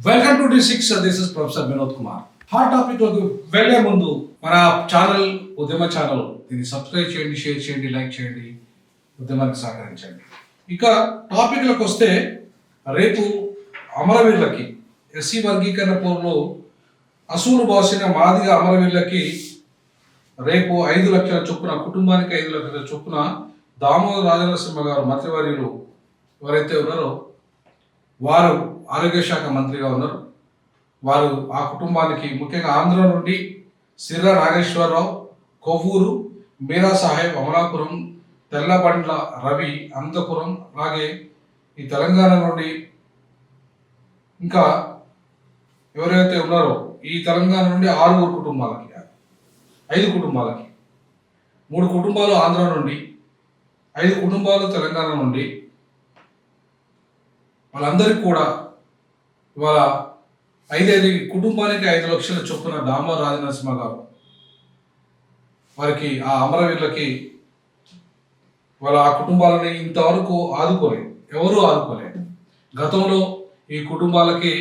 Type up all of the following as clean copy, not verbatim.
Welcome to D6. This is professor Vinod Kumar. Hot topic లోకి వెళ్లే ముందు మన ఛానల్ ఉద్యమ ఛానల్ దీన్ని సబ్స్క్రైబ్ చేయండి, షేర్ చేయండి, లైక్ చేయండి, ఉద్యమానికి సహకరించండి. ఇక టాపిక్లకు వస్తే, రేపు అమరవీరులకి ఎస్సీ వర్గీకరణ పోరులో అసూలు బాసిన మాదిగ అమరవీరులకి రేపు 5 లక్షల చొప్పున, కుటుంబానికి 5 లక్షల చొప్పున దామోదర రాజనరసింహ గారు మంత్రివర్యులు ఎవరైతే ఉన్నారో వారు ఆరోగ్య శాఖ మంత్రిగా ఉన్నారు. వారు ఆ కుటుంబానికి ముఖ్యంగా ఆంధ్ర నుండి సిర్రా నాగేశ్వరరావు, కొవ్వూరు, మీరా సాహెబ్, అమలాపురం, తెల్లబండ్ల రవి, అనంతపురం, అలాగే ఈ తెలంగాణ నుండి ఇంకా ఎవరైతే ఉన్నారో ఈ తెలంగాణ నుండి 6 కుటుంబాలకి, 5 కుటుంబాలకి, 3 కుటుంబాలు ఆంధ్ర నుండి, 5 కుటుంబాలు తెలంగాణ నుండి, వాళ్ళందరికీ కూడా ఇవాళ 5 కుటుంబానికి 5 లక్షల చొప్పున దామోదర రాజనరసింహ గారు వారికి, ఆ అమరవీరులకి వాళ్ళ ఆ కుటుంబాలని ఇంతవరకు ఆదుకోలేదు, ఎవరూ ఆదుకోలేదు. గతంలో ఈ కుటుంబాలకి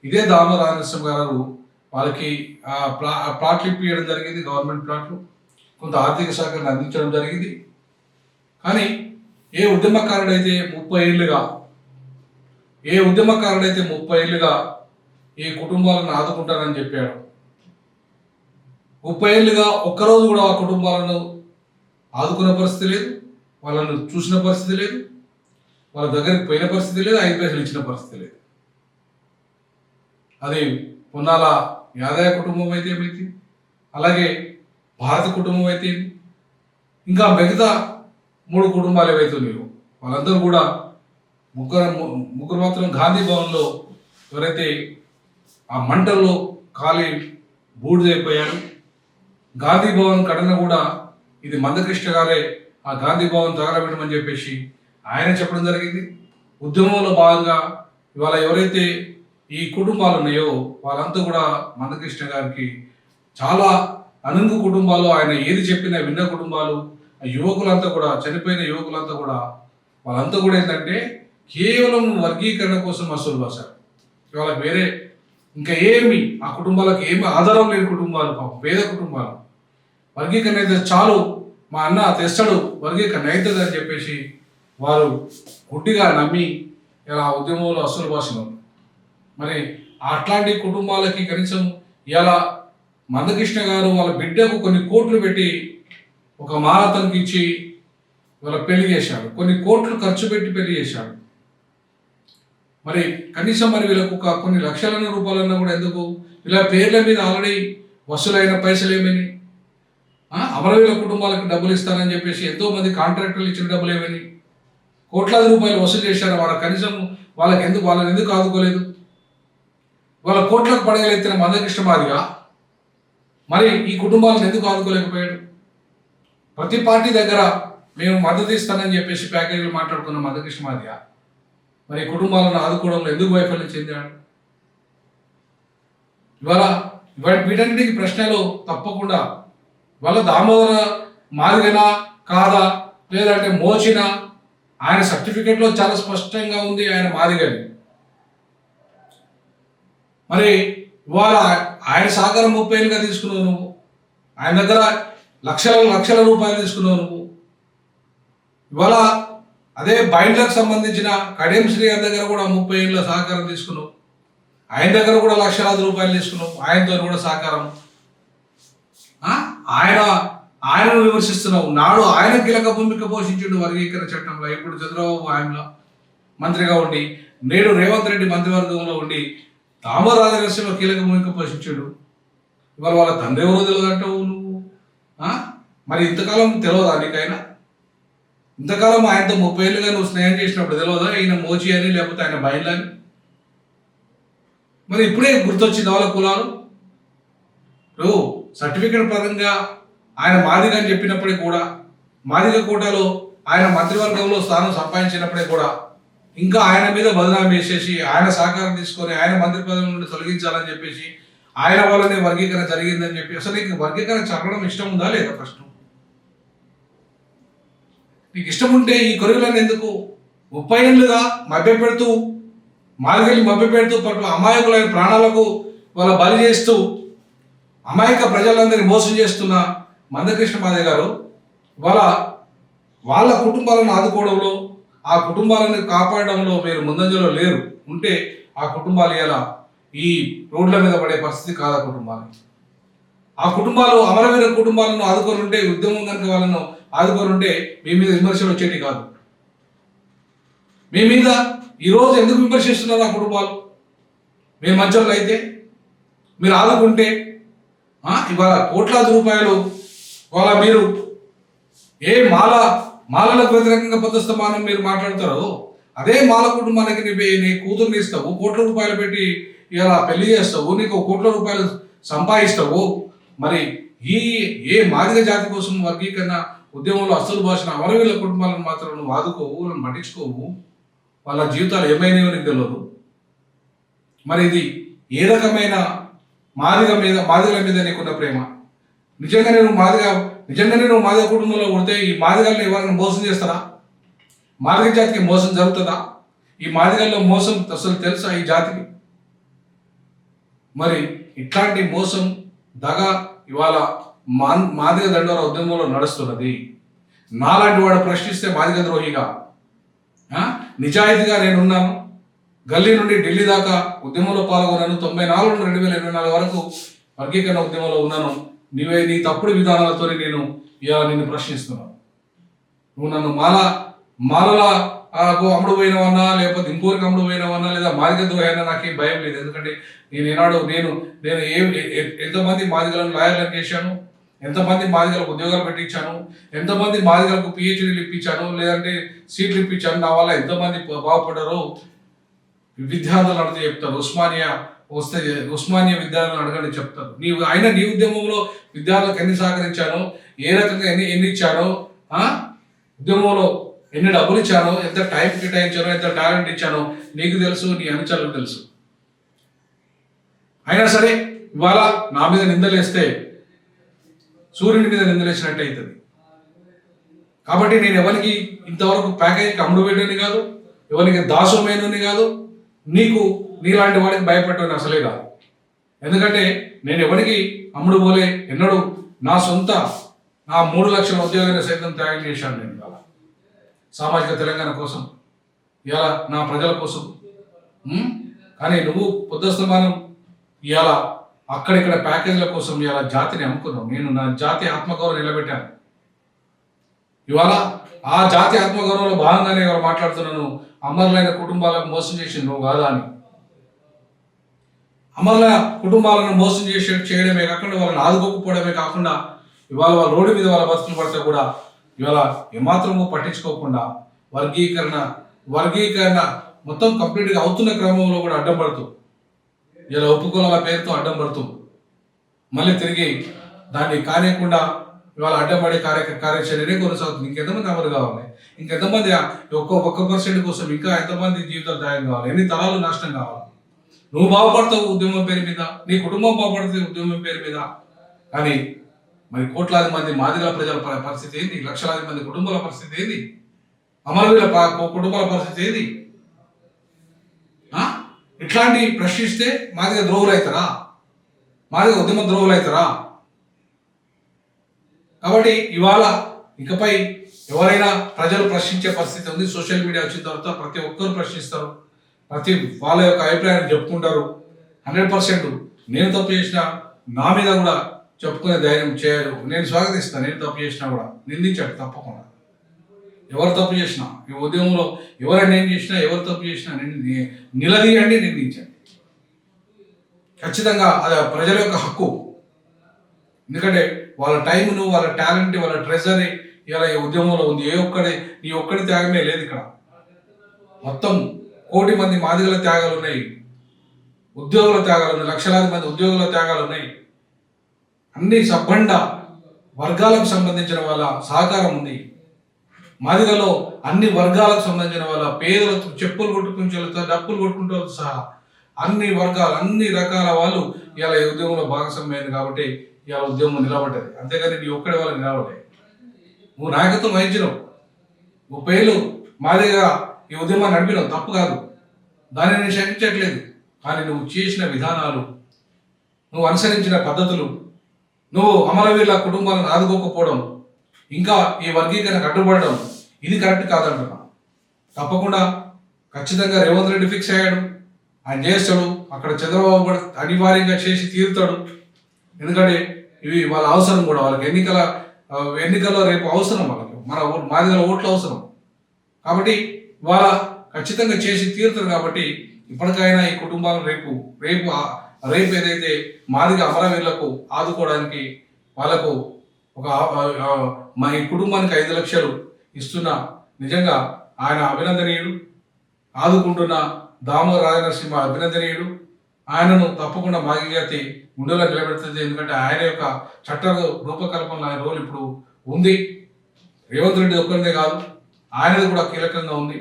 ఇదే దామోదర రాజనరసింహ గారు వాళ్ళకి ప్లాట్లు ఇప్పించడం జరిగింది, గవర్నమెంట్ ప్లాట్లు, కొంత ఆర్థిక సహకారాన్ని అందించడం జరిగింది. కానీ ఏ ఉద్యమకారుడైతే 30 ఏళ్ళుగా ఈ కుటుంబాలను ఆదుకుంటానని చెప్పాడు, 30 ఏళ్ళుగా ఒక్కరోజు కూడా ఆ కుటుంబాలను ఆదుకున్న పరిస్థితి లేదు, వాళ్ళను చూసిన పరిస్థితి లేదు, వాళ్ళ దగ్గరికి పోయిన పరిస్థితి లేదు, 5 పైసలు ఇచ్చిన పరిస్థితి లేదు. అది పొన్నాల యాదయ్య కుటుంబం అయితే ఏమైతే, అలాగే భారత కుటుంబం అయితే, ఇంకా మిగతా 3 కుటుంబాలు ఏవైతే ఉన్నాయో వాళ్ళందరూ కూడా ముగ్గురు మాత్రం గాంధీ భవన్లో ఎవరైతే ఆ మంటల్లో కాలి బూడిదైపోయారు. గాంధీ భవన్ ఘటన కూడా ఇది మందకృష్ణ గారే ఆ గాంధీ భవన్ తగలబెట్టమని చెప్పేసి ఆయన చెప్పడం జరిగింది. ఉద్యమంలో భాగంగా ఇవాళ ఎవరైతే ఈ కుటుంబాలు ఉన్నాయో వాళ్ళంతా కూడా మందకృష్ణ గారికి చాలా అనుంగు కుటుంబాలు, ఆయన ఏది చెప్పినా విన్న కుటుంబాలు. ఆ యువకులంతా కూడా, చనిపోయిన యువకులంతా కూడా, వాళ్ళంతా కూడా ఏంటంటే కేవలం వర్గీకరణ కోసం అసలు బాసారు. ఇవాళ వేరే ఇంకా ఏమి ఆ కుటుంబాలకు ఏమి ఆధారం లేని కుటుంబాలు, పాపం పేద కుటుంబాలు. వర్గీకరణ అయితే చాలు, మా అన్న తెస్తాడు, వర్గీకరణ అవుతుంది అని చెప్పేసి వారు గుడ్డిగా నమ్మి ఇలా ఉద్యమంలో అసలు బాసినారు. మరి అట్లాంటి కుటుంబాలకి కనీసం ఇలా మందకృష్ణ గారు వాళ్ళ బిడ్డకు కొన్ని కోట్లు పెట్టి ఒక మారతనికి ఇచ్చి వాళ్ళ పెళ్లి చేశాడు, కొన్ని కోట్లు ఖర్చు పెట్టి పెళ్లి చేశాడు. మరి కనీసం మరి వీళ్ళకు కొన్ని లక్షల రూపాయలన్నా కూడా ఎందుకు? ఇలా పేర్ల మీద ఆల్రెడీ వసూలైన పైసలు ఏమని, అమరవీరుల కుటుంబాలకు డబ్బులు ఇస్తానని చెప్పేసి ఎంతోమంది కాంట్రాక్టర్లు ఇచ్చిన డబ్బులు ఏమని, కోట్లాది రూపాయలు వసూలు చేశారు. కనీసం వాళ్ళని ఎందుకు ఆదుకోలేదు? వాళ్ళ కోట్లకు పడగలెత్తిన మందకృష్ణ మాదిగా మరి ఈ కుటుంబాలను ఎందుకు ఆదుకోలేకపోయాడు? ప్రతి పార్టీ దగ్గర మేము మద్దతు ఇస్తానని చెప్పేసి ప్యాకేజీలు మాట్లాడుకున్న మందకృష్ణ మాదిగా మరి కుటుంబాలను ఆదుకోవడంలో ఎందుకు వైఫల్యం చెందాడు? ఇవాళ వీటన్నిటికీ ప్రశ్నలు తప్పకుండా ఇవాళ దామోదర మాదిగనా కాదా, లేదంటే మోచినా, ఆయన సర్టిఫికేట్లో చాలా స్పష్టంగా ఉంది ఆయన మాదిగని. మరి ఇవాళ ఆయన సహకారం 30 ఏళ్ళుగా తీసుకున్నావు నువ్వు, ఆయన దగ్గర లక్షల రూపాయలు తీసుకున్నావు నువ్వు. ఇవాళ అదే బైండ్లకు సంబంధించిన కడియం శ్రీ గారి దగ్గర కూడా 30 ఏళ్ళ సహకారం తీసుకున్నావు, ఆయన దగ్గర కూడా లక్షలాది రూపాయలు తీసుకున్నావు, ఆయనతో కూడా సహకారం. ఆయనను విమర్శిస్తున్నావు. నాడు ఆయన కీలక భూమిక పోషించిండు వర్గీకరణ చట్టంలో. ఇప్పుడు చంద్రబాబు ఆయనలో మంత్రిగా ఉండి, నేడు రేవంత్ రెడ్డి మంత్రివర్గంలో ఉండి దామోదర రాజనరసింహ కీలక భూమిక పోషించాడు. ఇవాళ వాళ్ళ తండ్రి ఎవరో తెలియదు అంటావు నువ్వు. మరి ఇంతకాలం తెలియదా నీకైనా? ఇంతకాలం ఆయనతో 30 ఏళ్ళుగా నువ్వు స్నేహం చేసినప్పుడు తెలియదా ఈయన మోచి అని, లేకపోతే ఆయన బయలని? మరి ఇప్పుడే గుర్తొచ్చింది వాళ్ళ కులాలు. సర్టిఫికేట్ పరంగా ఆయన మాదిగ అని చెప్పినప్పటికీ కూడా, మాదిగ కోటాలో ఆయన మంత్రివర్గంలో స్థానం సంపాదించినప్పుడే కూడా ఇంకా ఆయన మీద బదనామీ వేసేసి, ఆయన సహకారం తీసుకొని ఆయన మంత్రి పదవి నుండి తొలగించాలని చెప్పేసి, ఆయన వల్లనే వర్గీకరణ జరిగిందని చెప్పి, అసలు నీకు వర్గీకరణ చదవడం ఇష్టం ఉందా లేదా? ఫస్ట్ నీకు ఇష్టం ఉంటే ఈ కొరుగులను ఎందుకు 30 ఏళ్ళుగా మభ్య పెడుతూ మాదిగల్ని మభ్యపెడుతూ అమాయకులైన ప్రాణాలకు వాళ్ళ బలి చేస్తూ అమాయక ప్రజలందరినీ మోసం చేస్తున్న మందకృష్ణ మాదిగ గారు వాళ్ళ కుటుంబాలను ఆదుకోవడంలో, ఆ కుటుంబాలను కాపాడడంలో మీరు ముందంజలో లేరు. ఉంటే ఆ కుటుంబాలు ఇలా ఈ రోడ్ల మీద పడే పరిస్థితి కాదు. ఆ కుటుంబాలు అమరవీర కుటుంబాలను ఆదుకొని ఉంటే, ఉద్యమం కనుక వాళ్ళను ఆదుకొని ఉంటే మీ మీద విమర్శలు వచ్చేటి కాదు. మీ మీద ఈరోజు ఎందుకు విమర్శిస్తున్నారు ఆ కుటుంబాలు? మీరు మంచోళ్ళు అయితే, మీరు ఆదుకుంటే ఇవాళ కోట్లాది రూపాయలు ఇవాళ మీరు ఏ మాలలకు వ్యతిరేకంగా పదస్థమానం మీరు మాట్లాడతారో, అదే మాల కుటుంబానికి నీ కూతుర్ని ఇస్తావు, కోట్ల రూపాయలు పెట్టి ఇలా పెళ్లి చేస్తావు, నీకు కోట్ల రూపాయలు సంపాదిస్తావు. మరి ఏ మాదిగ జాతి కోసం వర్గీకరణ ఉద్యమంలో అసలు భాషన అమరవీరుల కుటుంబాలను మాత్రం నువ్వు ఆదుకోవు, వాళ్ళని పట్టించుకోవు, వాళ్ళ జీవితాలు ఏమైనాయో నీకు తెలియదు. మరి ఇది ఏ రకమైన మాదిగల మీద నీకున్న ప్రేమ? నిజంగానే నువ్వు మాదిగ కుటుంబంలో ఉంటే ఈ మాదిగల్ని ఎవరైనా మోసం చేస్తారా? మాదిగ జాతికి మోసం జరుగుతుందా? ఈ మాదిగల్లో మోసం అసలు తెలుసా ఈ జాతికి? మరి ఇట్లాంటి మోసం దగ ఇవాళ మాదిగ దండోర ఉద్యమంలో నడుస్తున్నది. నాలాంటి వాడు ప్రశ్నిస్తే మాదిగ ద్రోహిగా, నిజాయితీగా నేనున్నాను. గల్లీ నుండి ఢిల్లీ దాకా ఉద్యమంలో పాల్గొన్నాను. 94 నుండి 2024 వరకు వర్గీకరణ ఉద్యమంలో ఉన్నాను. నీ తప్పుడు విధానాలతో నేను ఇలా నిన్ను ప్రశ్నిస్తున్నాను. నువ్వు నన్ను మాలలా అమ్ముడు పోయినవన్నా, లేకపోతే ఇంకోరికి అమ్ముడు పోయినవన్నా, లేదా మాదిగ ద్రోహైనా నాకేం భయం లేదు. ఎందుకంటే నేను ఎంతమంది మాదిగలను లాయర్లను చేశాను, ఎంతమంది మాదిగలకు ఉద్యోగాలు పెట్టించాను, ఎంతమంది మాదిగలకు పిహెచ్డీలు ఇప్పించాను, లేదంటే సీట్లు ఇప్పించాను. నా వల్ల ఎంతమంది బాగుపడ్డారో విద్యార్థులు అడిగితే చెప్తారు. ఉస్మానియా విద్యార్థులను అడగని చెప్తారు. నీ ఉద్యమంలో విద్యార్థులకు ఎన్ని సహకరించానో, ఏ రకంగా ఎన్ని ఇచ్చానో, ఉద్యమంలో ఎన్ని డబ్బులు ఇచ్చానో, ఎంత టైం కేటాయించానో, ఎంత టాలెంట్ ఇచ్చానో నీకు తెలుసు, నీ అనుచరులకు తెలుసు. అయినా సరే ఇవాళ నా మీద నిందలేస్తే సూర్యుని మీద నిందలేసినట్టు అవుతుంది. కాబట్టి నేను ఎవరికి ఇంతవరకు ప్యాకేజీకి అమ్ముడు పెట్టని కాదు, ఎవరికి దాసోమేనని కాదు, నీలాంటి వాడికి భయపడటం అసలే కాదు. ఎందుకంటే నేను ఎవరికి అమ్ముడు పోలే, ఎన్నడూ నా 3 లక్షల ఉద్యోగాన్ని సైతం త్యాగం చేశాను. నేను ఇవాళ సామాజిక తెలంగాణ కోసం, ఇవాళ నా ప్రజల కోసం. కానీ నువ్వు పొద్దుస్తమానం ఇవాళ అక్కడిక్కడ ప్యాకేజీల కోసం ఇవాళ జాతిని అమ్ముకున్నావు. నేను నా జాతి ఆత్మగౌరవం నిలబెట్టాను. ఇవాళ ఆ జాతి ఆత్మగౌరవంలో భాగంగానే ఇవాళ మాట్లాడుతున్నాను. అమరులైన కుటుంబాలకు మోసం చేసింది నువ్వు కాదా అని. అమరుల కుటుంబాలను మోసం చేయడమే కాకుండా, వాళ్ళని ఆదుకోకపోవడమే కాకుండా, ఇవాళ వాళ్ళ రోడ్డు మీద వాళ్ళ బతుకులు పడితే కూడా ఇవాళ ఏమాత్రమూ పట్టించుకోకుండా వర్గీకరణ మొత్తం కంప్లీట్గా అవుతున్న క్రమంలో కూడా అడ్డం పడుతూ, ఇలా ఒప్పుకోల పేరుతో అడ్డం పడుతూ, మళ్ళీ తిరిగి దాన్ని కానియకుండా ఇవాళ అడ్డంపడే కార్యాచరణనే కొనసాగుతుంది. ఇంకెంతమంది అమలు కావాలి? ఇంకెంతమంది 1% కోసం ఇంకా ఎంతమంది జీవితాలు త్యాగం కావాలి? ఎన్ని తరాలు నాశనం కావాలి? నువ్వు బాగుపడతావు ఉద్యమం పేరు మీద, నీ కుటుంబం బాగుపడుతుంది ఉద్యమం పేరు మీద. కానీ మరి కోట్లాది మంది మాదిగల ప్రజల పరిస్థితి ఏంది? లక్షలాది మంది కుటుంబాల పరిస్థితి ఏంది? అమరవీరుల కుటుంబాల పరిస్థితి ఏంది? ఇట్లాంటి ప్రశ్నిస్తే మాదిగ ద్రోహులు అవుతారా? మాదిగ ఉద్యమ ద్రోహులు అవుతారా? కాబట్టి ఇవాళ ఇకపై ఎవరైనా ప్రజలు ప్రశ్నించే పరిస్థితి ఉంది. సోషల్ మీడియా వచ్చిన తర్వాత ప్రతి ఒక్కరు ప్రశ్నిస్తారు, వాళ్ళ యొక్క అభిప్రాయాన్ని చెప్పుకుంటారు. 100% నేను తప్పు చేసినా నా మీద కూడా చెప్పుకునే ధైర్యం చేయరు. నేను స్వాగతిస్తాను. నేను తప్పు చేసినా కూడా నిందించాడు తప్పకుండా. ఎవరు తప్పు చేసినా, ఈ ఉద్యమంలో ఎవరైనా ఏం చేసినా, ఎవరు తప్పు చేసినా నిలదీయండి, నిందించండి. ఖచ్చితంగా అది ప్రజల యొక్క హక్కు. ఎందుకంటే వాళ్ళ టైంను, వాళ్ళ టాలెంట్, వాళ్ళ ట్రెజరీ ఇలా ఈ ఉద్యమంలో ఉంది. నీ ఒక్కడి త్యాగమే లేదు ఇక్కడ. మొత్తం 1 కోటి మంది మాదిగల త్యాగాలు ఉన్నాయి, ఉద్యోగుల త్యాగాలు ఉన్నాయి, లక్షలాది మంది ఉద్యోగుల త్యాగాలు ఉన్నాయి. అన్ని సబ్బండ వర్గాలకు సంబంధించిన వాళ్ళ సహకారం ఉంది. మాదిగలో అన్ని వర్గాలకు సంబంధించిన వాళ్ళ పేదలతో చెప్పులు కొట్టుకుంటూ డప్పులు కొట్టుకుంటూ సహా అన్ని వర్గాలు, అన్ని రకాల వాళ్ళు ఇలా ఈ ఉద్యమంలో భాగస్వామ్యమైంది. కాబట్టి ఇలా ఉద్యమం నిలబడ్డది. అంతేగాని నీ ఒక్కడి వాళ్ళని నిలబడ్డాయి. నువ్వు నాయకత్వం వహించినావు, 30 ఏళ్ళు మాదిగా ఈ ఉద్యమాన్ని నడిపినావు, తప్పు కాదు. దాన్ని నేను శంకించట్లేదు. కానీ నువ్వు చేసిన విధానాలు, నువ్వు అనుసరించిన పద్ధతులు, నువ్వు అమరవీరుల కుటుంబాలను ఆదుకోకపోవడం, ఇంకా ఈ వర్గీకరణకు అడ్డుపడడం, ఇది కరెక్ట్ కాదంటున్నా. తప్పకుండా ఖచ్చితంగా రేవంత్ రెడ్డి ఫిక్స్ అయ్యాడు, ఆయన చేస్తాడు. అక్కడ చంద్రబాబు కూడా అనివార్యంగా చేసి తీరుతాడు. ఎందుకంటే ఇవి వాళ్ళ అవసరం కూడా, వాళ్ళకి ఎన్నికల్లో రేపు అవసరం, వాళ్ళకి మన మాదిగల ఓట్లు అవసరం. కాబట్టి వాళ్ళ ఖచ్చితంగా చేసి తీరుతారు. కాబట్టి ఇప్పటికైనా ఈ కుటుంబాలను రేపు రేపు ఏదైతే మాదిగ అమరవీరులకు ఆదుకోవడానికి వాళ్ళకు ఒక మా ఈ కుటుంబానికి 5 లక్షలు ఇస్తున్న నిజంగా ఆయన అభినందనీయుడు. ఆదుకుంటున్న దామోదర రాజనరసింహ అభినందనీయుడు. ఆయనను తప్పకుండా మాదిగ జాతి గుండెలో నిలబెడుతుంది. ఎందుకంటే ఆయన యొక్క చట్ట రూపకల్పనలో ఆయన రోల్ ఇప్పుడు ఉంది. రేవంత్ రెడ్డి ఒక్కరిదే కాదు, ఆయనది కూడా కీలకంగా ఉంది.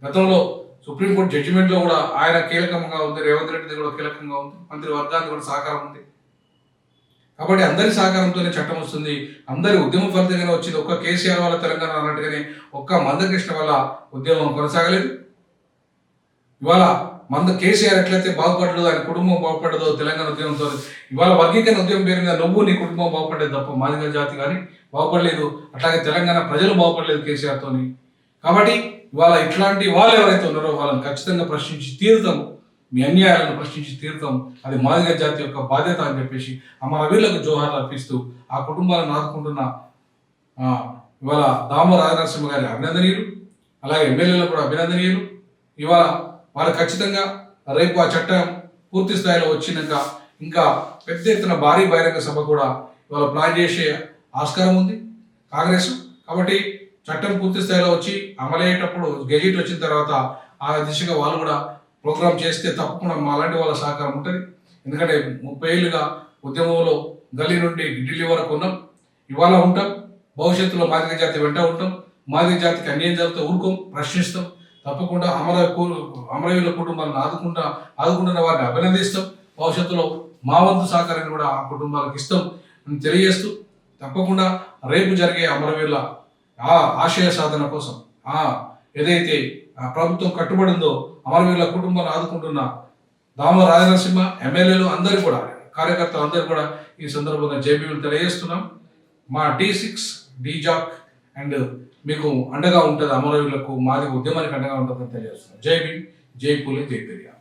గతంలో సుప్రీంకోర్టు జడ్జిమెంట్లో కూడా ఆయన కీలకంగా ఉంది, రేవంత్ రెడ్డిది కూడా కీలకంగా ఉంది, మంత్రి వర్గానికి కూడా సహకారం ఉంది. కాబట్టి అందరి సహకారంతోనే చట్టం వస్తుంది. అందరి ఉద్యమం ఫలితంగానే వచ్చింది. ఒక్క కేసీఆర్ వల్ల తెలంగాణ అన్నట్టుగానే ఒక్క మందకృష్ణ వల్ల ఉద్యమం కొనసాగలేదు. ఇవాళ కేసీఆర్ ఎట్లయితే బాగుపడలేదు, ఆయన కుటుంబం బాగుపడదో తెలంగాణ ఉద్యమంతో, ఇవాళ వర్గీకరణ ఉద్యమం పేరు మీద నువ్వు నీ కుటుంబం బాగుపడేది తప్ప మాదిగ జాతి కానీ బాగుపడలేదు. అట్లాగే తెలంగాణ ప్రజలు బాగుపడలేదు కేసీఆర్తోని. కాబట్టి ఇవాళ ఇట్లాంటి వాళ్ళు ఎవరైతే ఉన్నారో వాళ్ళని ఖచ్చితంగా ప్రశ్నించి తీరుతాము, మీ అన్యాయాలను ప్రశ్నించి తీరుతాం. అది మాదిగ జాతి యొక్క బాధ్యత అని చెప్పేసి అమరవీరులకు జోహార్లు అర్పిస్తూ ఆ కుటుంబాలను ఆదుకుంటున్న ఇవాళ దామోదర రాజనరసింహ గారి అభినందనీయులు, అలాగే ఎమ్మెల్యేలు కూడా అభినందనీయులు. ఇవాళ వాళ్ళు ఖచ్చితంగా రేపు ఆ చట్టం పూర్తి స్థాయిలో వచ్చినాక ఇంకా పెద్ద ఎత్తున భారీ బహిరంగ సభ కూడా ఇవాళ ప్లాన్ చేసే ఆస్కారం ఉంది కాంగ్రెస్. కాబట్టి చట్టం పూర్తి స్థాయిలో వచ్చి అమలయ్యేటప్పుడు గెజిట్ వచ్చిన తర్వాత ఆ దిశగా వాళ్ళు కూడా ప్రోగ్రామ్ చేస్తే తప్పకుండా మాలాంటి వాళ్ళ సహకారం ఉంటుంది. ఎందుకంటే 30 ఏళ్ళుగా ఉద్యమంలో గల్లీ నుండి ఢిల్లీ వరకు ఉన్నాం, ఇవాళ ఉంటాం, భవిష్యత్తులో మాదిగ జాతి వెంట ఉంటాం. మాదిగ జాతికి అన్యాయం జరిగితే ఊరుకోం, ప్రశ్నిస్తాం. తప్పకుండా అమరవీరుల కుటుంబాలను ఆదుకుంటున్న వారిని అభినందిస్తాం. భవిష్యత్తులో మా వంతు సహకారాన్ని కూడా ఆ కుటుంబాలకు ఇస్తాం అని తెలియజేస్తూ, తప్పకుండా రేపు జరిగే అమరవీరుల ఆశయ సాధన కోసం ఏదైతే ప్రభుత్వం కట్టుబడిందో అమరవీరుల కుటుంబాలను ఆదుకుంటున్న దామోదర రాజనరసింహ ఎమ్మెల్యేలు అందరూ కూడా, కార్యకర్తలు అందరూ కూడా ఈ సందర్భంగా జేబీలు తెలియజేస్తున్నాం. మా D6 డీజాక్ అండ్ మీకు అండగా ఉంటుంది, అమరవీరులకు మాదిగ ఉద్యమానికి అండగా ఉంటుందని తెలియజేస్తున్నాం. జై భీమ్, జై పూలే, జై పెరియార్.